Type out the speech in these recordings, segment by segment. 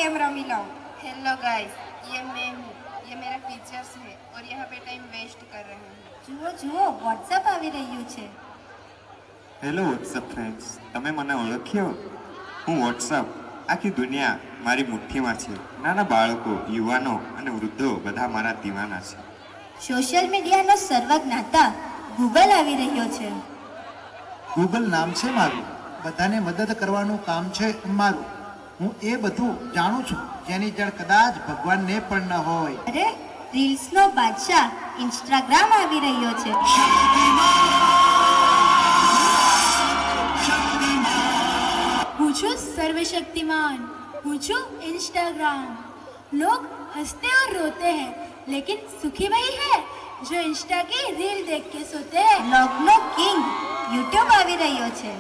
Game rummy लो। Hello guys, ये मैं हूँ। ये मेरा टीचर्स है और यहाँ पे टाइम वेस्ट कर रहे हैं। जुओ जुओ व्हाट्सएप આવી રહ્યું છે। હેલો વોટ્સઅપ ફ્રેન્ડ્સ, તમે મને ઓળખ્યો? હું વોટ્સઅપ આખી દુનિયા મારી મુઠ્ઠીમાં છે। નાના બાળકો, યુવાનો અને વૃદ્ધો બધા મારા દીવાના છે। સોશિયલ મીડિયાનો સર્વજ્ઞાતા ગૂગલ આવી રહ્યો છે। ગૂગલ નામ છે મારું, બધાને મદદ કરવાનું કામ છે મારું। હું એ બધું જાણું છું જેની જણ કદાચ ભગવાનને પણ ન હોય। અરે રીલ્સનો બાદશાહ ઇન્સ્ટાગ્રામ આવી રહ્યો છે। पूछो सर्वशक्तिमान, पूछो इंस्टाग्राम। लोग हंसते और रोते हैं, लेकिन सुखी वही है जो इंस्टा की रील देख के सोते हैं। લોગનો કિંગ યુટ્યુબ આવી રહ્યો છે।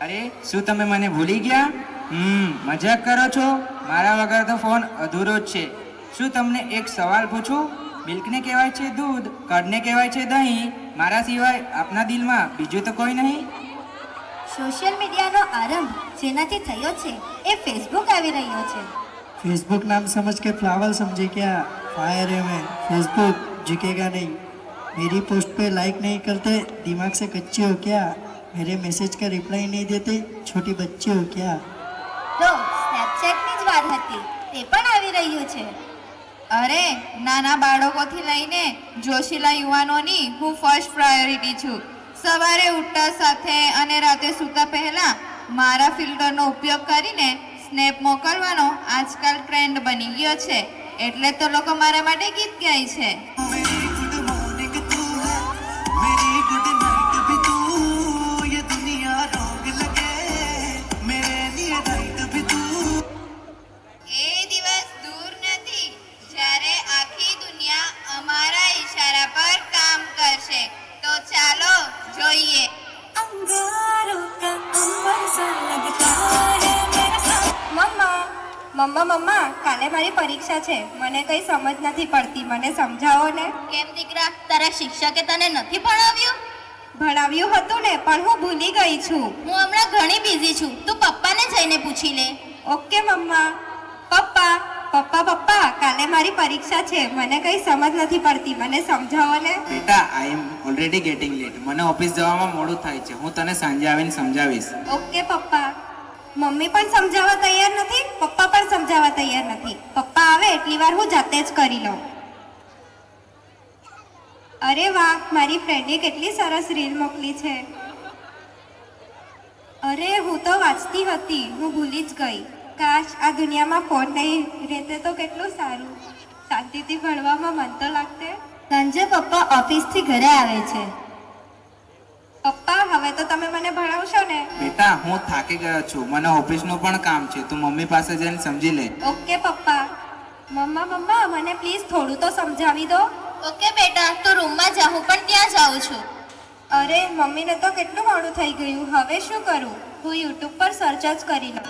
અરે શું તમે મને ભૂલી ગયા? મજાક કરો છો? મારા વગર તો ફોન અધૂરો જ છે। શું તમને એક સવાલ પૂછું? મિલ્કને કહેવાય છે દૂધ, કડને કહેવાય છે દહીં, મારા સિવાય આપના દિલમાં બીજું તો કોઈ નહીં? સોશિયલ મીડિયાનો આરંભ જેનાથી થયો છે એ ફેસબુક આવી રહ્યો છે। फेसबुक नाम समझ के फ्लावर समझे क्या? फायर है मैं, फेसबुक झुकेगा नहीं। मेरी पोस्ट पे लाइक नहीं करते, दिमाग से कच्चे हो क्या? मेरे मैसेज का रिप्लाई नहीं देते, छोटी बच्चे हो क्या? તો સ્નેપચેટની જ વાત હતી, તે પણ આવી રહ્યું છે। અરે નાના બાળકોથી લઈને જોશીલા યુવાનોની હું ફર્સ્ટ પ્રાયોરિટી છું। સવારે ઉઠતા સાથે અને રાતે સૂતા પહેલા મારા ફિલ્ટરનો ઉપયોગ કરીને સ્નેપ મોકલવાનો આજકાલ ટ્રેન્ડ બની ગયો છે। એટલે તો લોકો મારા માટે ગીત ગાય છે। એ દિવસ દૂર નથી જ્યારે આખી દુનિયા અમારા ઈશારા પર કામ કરશે। તો ચાલો જોઈએ। મમ્મા કાલે મારી પરીક્ષા છે, મને કઈ સમજ નથી પડતી, મને સમજાવો ને। કેમ દીકરા, તારા શિક્ષકે તને નથી ભણાવ્યું? ભણાવ્યું હતું ને, પણ હું ભૂલી ગઈ છું। હું હમણાં ઘણી બિઝી છું, તું પપ્પાને જઈને પૂછી લે। ઓકે મમ્મા। પપ્પા પપ્પા પપ્પા કાલે મારી પરીક્ષા છે, મને કઈ સમજ નથી પડતી, મને સમજાવો ને। બેટા, આઈ એમ ઓલરેડી ગેટિંગ લેટ, મને ઓફિસ જવામાં મોડું થાય છે। હું તને સાંજે આવીને સમજાવીશ। ઓકે પપ્પા। મમ્મી પણ સમજાવવા તૈયાર નથી, પપ્પા પણ સમજાવવા તૈયાર નથી। પપ્પા આવે એટલી વાર હું જાતે જ કરી લઉં। અરે વાહ, મારી ફ્રેન્ડે કેટલી સરસ રીલ મોકલી છે। અરે હું તો વાંચતી હતી, હું ભૂલી જ ગઈ। કાશ આ દુનિયામાં ફોન નહીં રહેતે તો કેટલું સારું, શાંતિથી ભણવામાં મન તો લાગતે। સાંજે પપ્પા ઓફિસથી ઘરે આવે છે। પપ્પા હવે તો તમે મને ભણાવશો ને? બેટા, હું થાકી ગયો છું, મને ઓફિસનું પણ કામ છે, તું મમ્મી પાસે જઈને સમજી લે। ઓકે પપ્પા। મમ્મા મને પ્લીઝ થોડું તો સમજાવી દો। ઓકે બેટા, તું રૂમમાં જા, હું પણ ત્યાં જાઉં છું। અરે મમ્મીને તો કેટલું મોડું થઈ ગયું, હવે શું કરું? હું યુટ્યુબ પર સર્ચ જ કરી લઉં।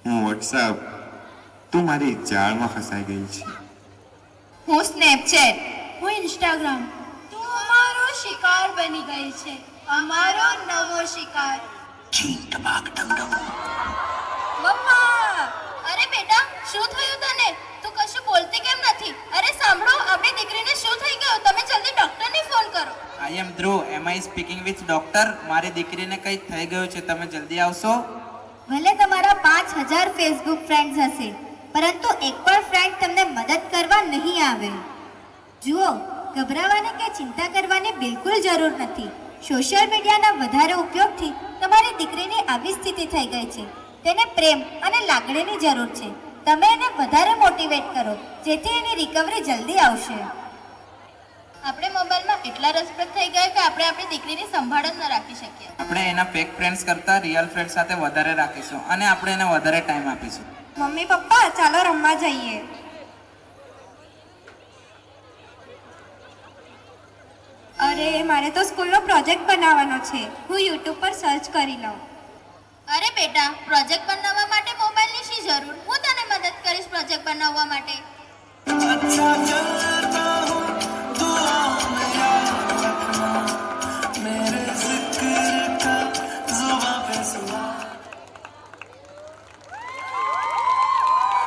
હું વોટ્સઅપ, તું મારી જાળમાં ફસાઈ ગઈ છે। હું સ્નેપચેટ, હું ઇન્સ્ટાગ્રામ। તું અમારો શિકાર બની ગઈ છે, અમારો નવો શિકાર। મમ્મા અરે બેટા, શું થયું તને? તું કશું બોલતી કેમ નથી? અરે સાંભળો, આપણી દીકરીને શું થઈ ગયું? તમે જલ્દી ડોક્ટરને ફોન કરો। આઈ એમ ધ્રુવ, એમ આઈ સ્પીકિંગ વિથ ડોક્ટર। મારી દીકરીને કંઈ થઈ ગયું છે, તમે જલ્દી આવશો? ભલે તમારા 5000 ફેસબુક ફ્રેન્ડ્સ હશે, પરંતુ એક પણ ફ્રેન્ડ તમને મદદ કરવા નહીં આવે। જુઓ, ગભરાવાની કે ચિંતા કરવાની બિલકુલ જરૂર નથી। સોશિયલ મીડિયાના વધારે ઉપયોગથી તમારી દીકરીની આવી સ્થિતિ થઈ ગઈ છે। તેને પ્રેમ અને લાગણીની જરૂર છે। તમે એને વધારે મોટિવેટ કરો, જેથી એની રિકવરી જલ્દી આવશે। આપણે મોબાઈલમાં એટલા રસપ્રદ થઈ ગયા કે આપણે આપણી દીકરીની સંભાળ જ ન રાખી શકીએ। આપણે એના ફેક ફ્રેન્ડ્સ કરતાં રિયલ ફ્રેન્ડ સાથે વધારે રાખીશું અને આપણે એને વધારે ટાઈમ આપીશું। મમ્મી પપ્પા ચાલો રમવા જઈએ। અરે મારે તો સ્કૂલનો પ્રોજેક્ટ બનાવવાનો છે. હું યુટ્યુબ પર સર્ચ કરી લઉં. અરે બેટા, પ્રોજેક્ટ બનાવવા માટે મોબાઈલની શી જરૂર? હું તને મદદ કરીશ પ્રોજેક્ટ બનાવવા માટે.